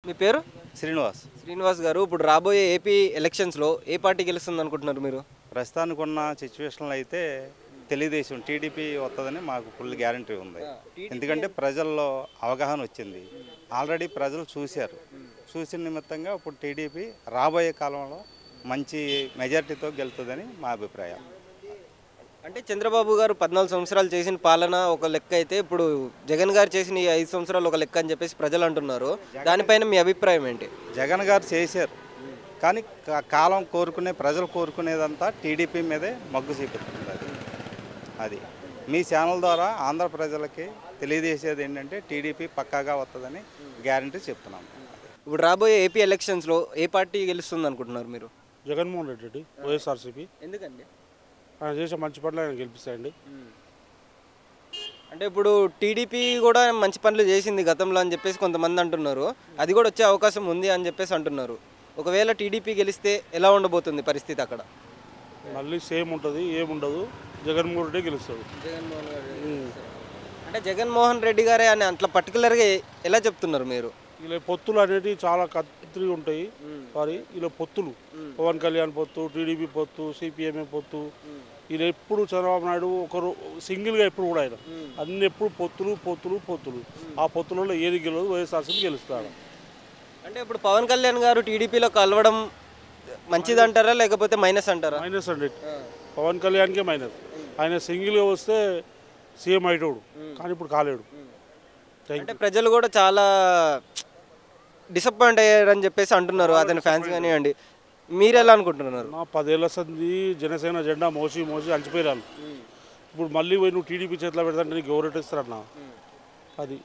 మీ పేరు? శ్రీనివాస్. శ్రీనివాస్ గారు, ఇప్పుడు రాబోయే ఏపీ ఎలక్షన్స్‌లో ఏ పార్టీ గెలుస్తుందనుకుంటున్నారు మీరు? ప్రస్తుతానికున్న సిచ్యువేషన్‌లో అయితే తెలుగుదేశం టీడీపీ వత్తదని మాకు ఫుల్ గ్యారంటీ ఉంది. ఎందుకంటే ప్రజల్లో అవగాహన వచ్చింది. ఆల్రెడీ ప్రజలు చూశారు. చూసిన నిమిత్తంగా ఇప్పుడు టీడీపీ రాబోయే కాలంలో మంచి మెజారిటీతో గెలుతుందని మా అభిప్రాయం. అంటే చంద్రబాబు గారు 14 సంవత్సరాలు చేసిన పాలన ఒక లెక్క అయితే, ఇప్పుడు జగన్ గారు చేసిన ఈ 5 సంవత్సరాలు ఒక లెక్క అని చెప్పేసి ప్రజలు అంటున్నారు. దానిపైన మీ అభిప్రాయం ఏంటి? జగన్ గారు చేశారు. కానీ కాలం కోరుకునే ప్రజలు కోరుకునేదంతా టీడీపీ మీదే మొగ్గు చూపిస్తుంది. అది మీ ఛానల్ ద్వారా ఆంధ్ర ప్రజలకి తెలియజేసేది ఏంటంటే టీడీపీ పక్కాగా వస్తుందని గ్యారంటీ చెప్తున్నాం. ఇప్పుడు రాబోయే ఏపీ ఎలక్షన్స్‌లో ఏ పార్టీ గెలుస్తుంది అనుకుంటున్నారు మీరు? జగన్మోహన్ రెడ్డి వైఎస్ఆర్సీపీ ఎందుకండి? ఆయన చేసే మంచి పనులు ఆయన గెలిపిస్తాయండి. అంటే ఇప్పుడు టీడీపీ కూడా మంచి పనులు చేసింది గతంలో అని చెప్పేసి కొంతమంది అంటున్నారు. అది కూడా వచ్చే అవకాశం ఉంది అని చెప్పేసి అంటున్నారు. ఒకవేళ టీడీపీ గెలిస్తే ఎలా ఉండబోతుంది పరిస్థితి అక్కడ? మళ్ళీ సేమ్ ఉంటుంది, ఏముండదు. జగన్మోహన్ రెడ్డి గెలుస్తాడు. అంటే జగన్మోహన్ రెడ్డి గారే అని అట్లా పర్టికులర్గా ఎలా చెప్తున్నారు మీరు? ఇలా పొత్తులు అనేవి చాలా కత్తి ఉంటాయి. సారీ, ఇలా పొత్తులు పవన్ కళ్యాణ్ పొత్తు, టీడీపీ పొత్తు, సిపిఎంఏ పొత్తు, ఇలా ఎప్పుడు చంద్రబాబు నాయుడు ఒకరు సింగిల్గా ఎప్పుడు కూడా ఆయన అన్ని ఎప్పుడు పొత్తులు పొత్తులు పొత్తులు. ఆ పొత్తులలో ఏది గెలవదు, వైఎస్ఆర్సీపీ గెలుస్తాడు. అంటే ఇప్పుడు పవన్ కళ్యాణ్ గారు టీడీపీలో కలవడం మంచిది అంటారా, లేకపోతే మైనస్ అంటారా? మైనస్ అండి. పవన్ కళ్యాణ్కే మైనస్. ఆయన సింగిల్గా వస్తే సీఎం అయ్యేటోడు, కానీ ఇప్పుడు కాలేడు. అంటే ప్రజలు కూడా చాలా డిసప్పాయింట్ అయ్యారని చెప్పేసి అంటున్నారు, అతని ఫ్యాన్స్ కానివ్వండి. మీరు ఎలా అనుకుంటున్నారు? నా 10 ఏళ్ల సంది జనసేన జెండా మోసి మోసి అలసిపోయాను. ఇప్పుడు మళ్ళీ పోయి నువ్వు టీడీపీ చేతిలో పెడతాంటే నీకు ఎవరు ఇస్తారన్న? అది